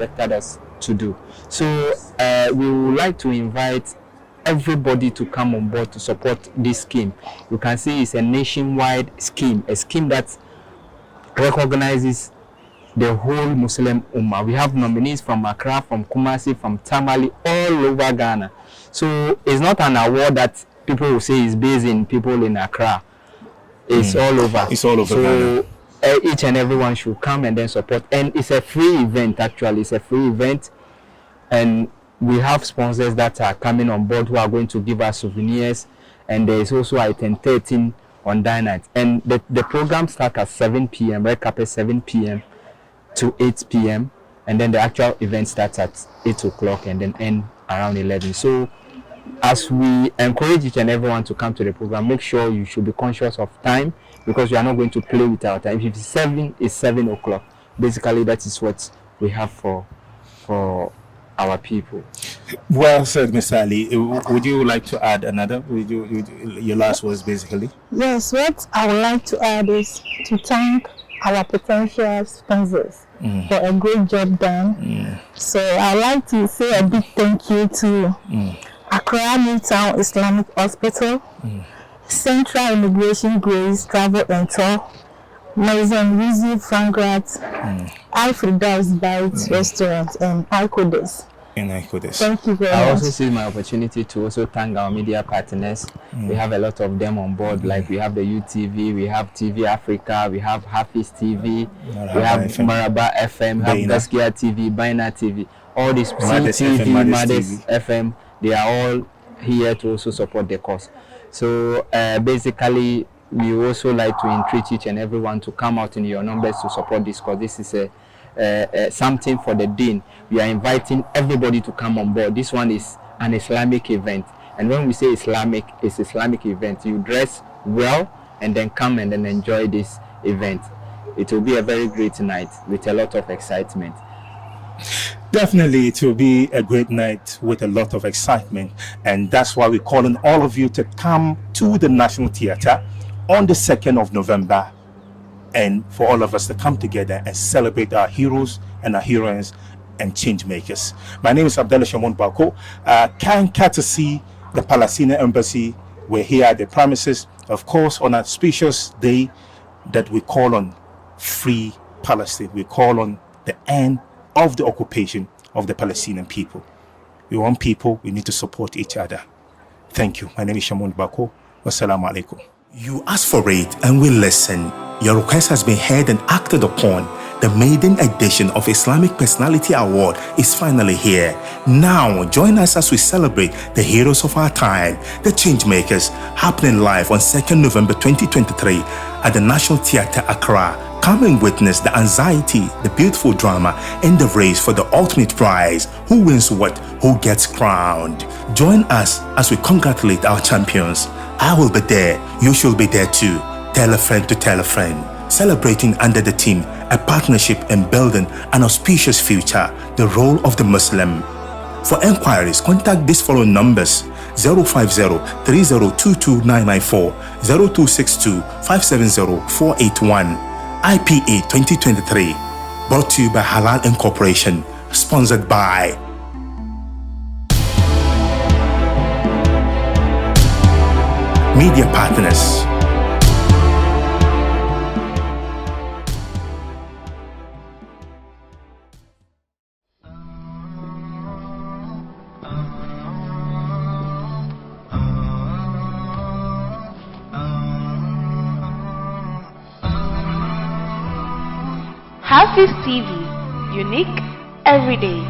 directed us to do. So we would like to invite everybody to come on board to support this scheme. You can see it's a nationwide scheme, a scheme that recognizes the whole Muslim Ummah. We have nominees from Accra, from Kumasi, from Tamale, all over Ghana. So it's not an award that people will say is based in people in Accra. It's all over. It's all over Ghana. Each and everyone should come and then support. And it's a free event, actually. It's a free event. And we have sponsors that are coming on board who are going to give us souvenirs. And there is also item 13 on that night. And the program starts at 7 p.m. Red carpet 7 p.m. to 8 p.m. And then the actual event starts at 8 o'clock and then end around 11. So as we encourage each and everyone to come to the program, make sure you should be conscious of time, because we are not going to play with our time. If it's 7, it's 7 o'clock. Basically, that is what we have for our people. Well said, Mr. Ali. Would you like to add another? Your last words, basically. Yes, what I would like to add is to thank our potential sponsors for a great job done. So I'd like to say a big thank you to Accra Newtown Islamic Hospital, Central Immigration Grace Travel and Tour, Maiden Frankrat, HAFIZTVOFFICIal Restaurant, and Ikodes. Thank you very much. I also see my opportunity to also thank our media partners. We have a lot of them on board, like we have the UTV, we have TV Africa, we have Hafiz TV, we have Maraba FM, we have GASKIYA TV, Baina TV, all these CTV, Maiden FM, they are all here to also support the cause. So basically, we also like to entreat each and everyone to come out in your numbers to support this cause. This is something for the deen. We are inviting everybody to come on board. This one is an Islamic event, and when we say Islamic, it's Islamic event. You dress well and then come and then enjoy this event. It will be a very great night with a lot of excitement. Definitely, it will be a great night with a lot of excitement, and that's why we're calling all of you to come to the National Theatre on the 2nd of November, and for all of us to come together and celebrate our heroes and our heroines and change makers. My name is Abdullah Shamon Bako. Kind courtesy the Palestinian Embassy. We're here at the premises, of course, on a specious day that we call on free Palestine. We call on the end of the occupation of the Palestinian people. We want people, we need to support each other. Thank you. My name is Shamon Bako. Wassalamu alaikum. You asked for it and we listen. Your request has been heard and acted upon. The maiden edition of Islamic Personality Award is finally here. Now, join us as we celebrate the heroes of our time, the changemakers, happening live on 2nd November 2023 at the National Theatre Accra. Come and witness the anxiety, the beautiful drama, and the race for the ultimate prize. Who wins what? Who gets crowned? Join us as we congratulate our champions. I will be there. You should be there too. Tell a friend to tell a friend. Celebrating under the theme, a partnership and building an auspicious future, the role of the Muslim. For enquiries, contact these following numbers: 050-3022-994, 0262-570-481. IPA 2023, brought to you by Halal Incorporation, sponsored by media partners. HAFIZ TV, unique every day.